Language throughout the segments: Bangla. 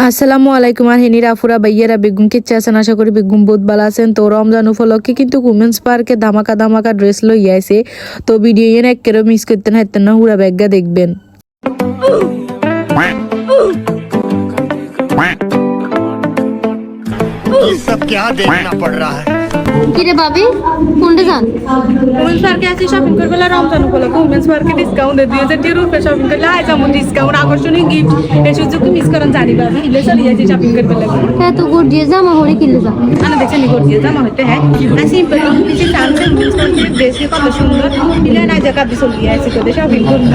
আসসালামু আলাইকুম। আর হেনির আফুরা ভাইয়ারা বেগুন কেচ্ছে আছেন, আশা করি বেগুন বহুত ভালো আছেন। তো রমজান উপলক্ষে কিন্তু উমেন্স পার্কে ধামাকা ধামাকা ড্রেস লই আইছে। তো ভিডিও এনে একেবারে মিস করতেন হাইতেন না, হুড়া ব্যাগা দেখবেন। ये सब क्या देखना पड़ रहा है। কিরে ভাবি কোনটা যান? উমেন্স পার্কে আছে শপিং করবে রমজান উপলক্ষে উমেন্স পার্কে ডিসকাউন্ট 2000 রুপে শপিং করলে আজ যেমন ডিসকাউন্ট আকর্ষণীয় গিফট এই সুযোগ মিস করেন জানি বাবা ইলে চলে যাচ্ছে শপিং করবে লাগে এত গুড় দিয়ে জামা হরে কিনলে যা আনা দেখছেন নি করছে জামা হইতে হ্যাঁ না সিম্পল কিছু চান্স উমেন্স পার্কের ড্রেস কত সুন্দর ইলে না জায়গা দিয়ে চলে যাচ্ছে তো শপিং করবে।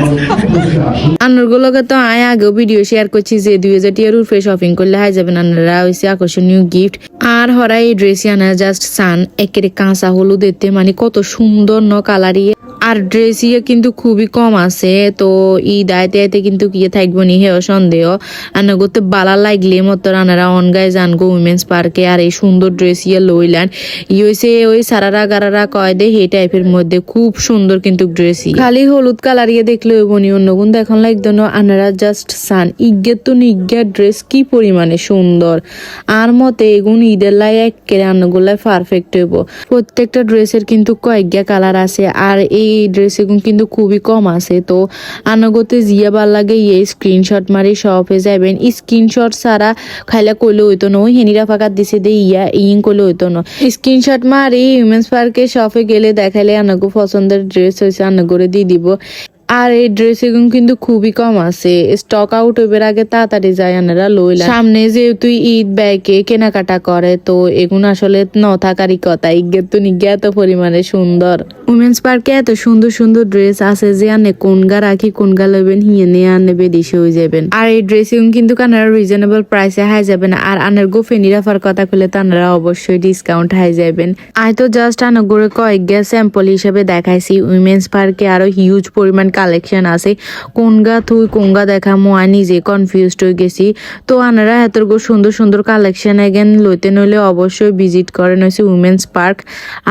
আন্নারগুলোকে তো আয় আগেও ভিডিও শেয়ার করছি যে 2000 রুপে শপিং করলে হাই যাবেন আন্নারা হয়েছে আকর্ষণীয় গিফট। আর হরা এই ড্রেস আনা জাস্ট সান একেবারে কাঁচা হলুদ এতে মানে কত সুন্দর ন কালারি। আর ড্রেস ইয়ে কিন্তু খুবই কম আছে। তো ঈদ আইতে আইতে কিন্তু কিয়ে থাকবো নি হেও সন্দেহ আনা করতে বালা লাগলে মতো রানারা অনগায় জানগো উইমেন্স পার্কে। আর এই সুন্দর ড্রেস ইয়ে লইলেন ইয়েছে ওই সারারা গারারা কয় দে এই টাইপের মধ্যে খুব সুন্দর কিন্তু ড্রেস খালি হলুদ কালার ইয়ে দেখলে বনি অন্য গুণ দেখুন লাগতো না আনারা জাস্ট সান ইজ্ঞের তো নিজ্ঞার ড্রেস কি পরিমাণে সুন্দর। আর মতে এগুন ঈদের লাই একেবারে আন্নগুলাই পারফেক্ট হইব। প্রত্যেকটা ড্রেসের কিন্তু কয়েকটা কালার আছে আর এই ড্রেস এগুন কিন্তু খুবই কম আছে। তো আনগতে জিয়া ভাল লাগে ইয়ে স্ক্রিনশট মারি শপে যাবেন। স্ক্রিনশট ছাড়া খাইলে কইলে হইতো না, ওই হেনিরা ফাঁকাত দিছে দে ইয়া ইং করলে হইতো না। স্ক্রিনশট মারি উমেন্স পার্কে শপে গেলে দেখাইলে আনগো পছন্দের ড্রেস হয়েছে আনগরে দিয়ে দিব। আর এই ড্রেস এগুন কিন্তু খুবই কম আছে, স্টক আউট হইবার আগে তাড়াতাড়ি যায় আনারা লইলা। সামনে যেহেতু ঈদ ব্যাগে কেনাকাটা করে তো এগুন আসলে ন থাকারই কথা। ইজ্ঞের তো নিজ্ঞা এত পরিমাণে সুন্দর। উমেন্স পার্কে এত সুন্দর সুন্দর ড্রেস আছে যে আনে কোনগা রাখি কোনগা লইবেন হিয়ে নিয়ে আনে বেদিশে হয়ে যাবেন। আর এই ড্রেস এগুন কিন্তু কানারা রিজনেবল প্রাইসে হাই যাবেন। আর আনের গো ফেনিরাফার কথা খুলে তানারা অবশ্যই ডিসকাউন্ট হাই যাবেন। আয় তো জাস্ট আনগরে কয়েকগা স্যাম্পল হিসেবে দেখাইছি। উইমেন্স পার্কে আরো হিউজ পরিমাণ কালেকশন আছে, কোনগা থুই কোনগা দেখা মই নিজে কনফিউজড হয়ে গেছি। তো আনারা এতর সুন্দর সুন্দর কালেকশন এগেন লইতে নইলে অবশ্যই ভিজিট করেন হয়েছে উমেন্স পার্ক।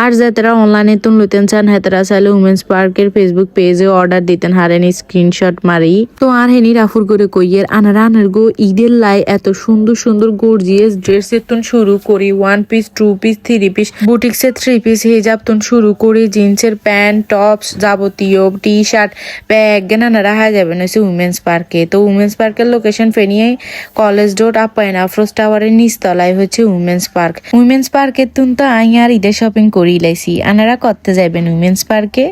আর যারা অনলাইনে তুন লইতেন চান হেতারা চাইলে উমেন্স পার্কের ফেসবুক পেজে অর্ডার দিতেন হারেন স্ক্রিনশট মারি। তো আর হেনি রাফুর করে কইয়ের আনারা আনার গো ঈদের লাই এত সুন্দর সুন্দর গর্জিয়াস ড্রেসের তুন শুরু করি 1 পিস 2 পিস 3 পিস বুটিক্সের 3 পিস হিজাব তুন শুরু করি জিন্সের প্যান্ট টপস যাবতীয় টি শার্ট ব্যাগ নানারা হাই যাবেন হচ্ছে উমেন্স পার্কে। তো উমেন্স পার্কের লোকেশন ফেনিয়ে কলেজ রোড আপায়ন আফরোজ টাওয়ারের নিচতলায় হচ্ছে উমেন্স পার্ক। উমেন্স পার্কের তুন তো আই আর ঈদের শপিং করি লাইছি। আনারা করতে যাবেন উমেন্স পার্কে।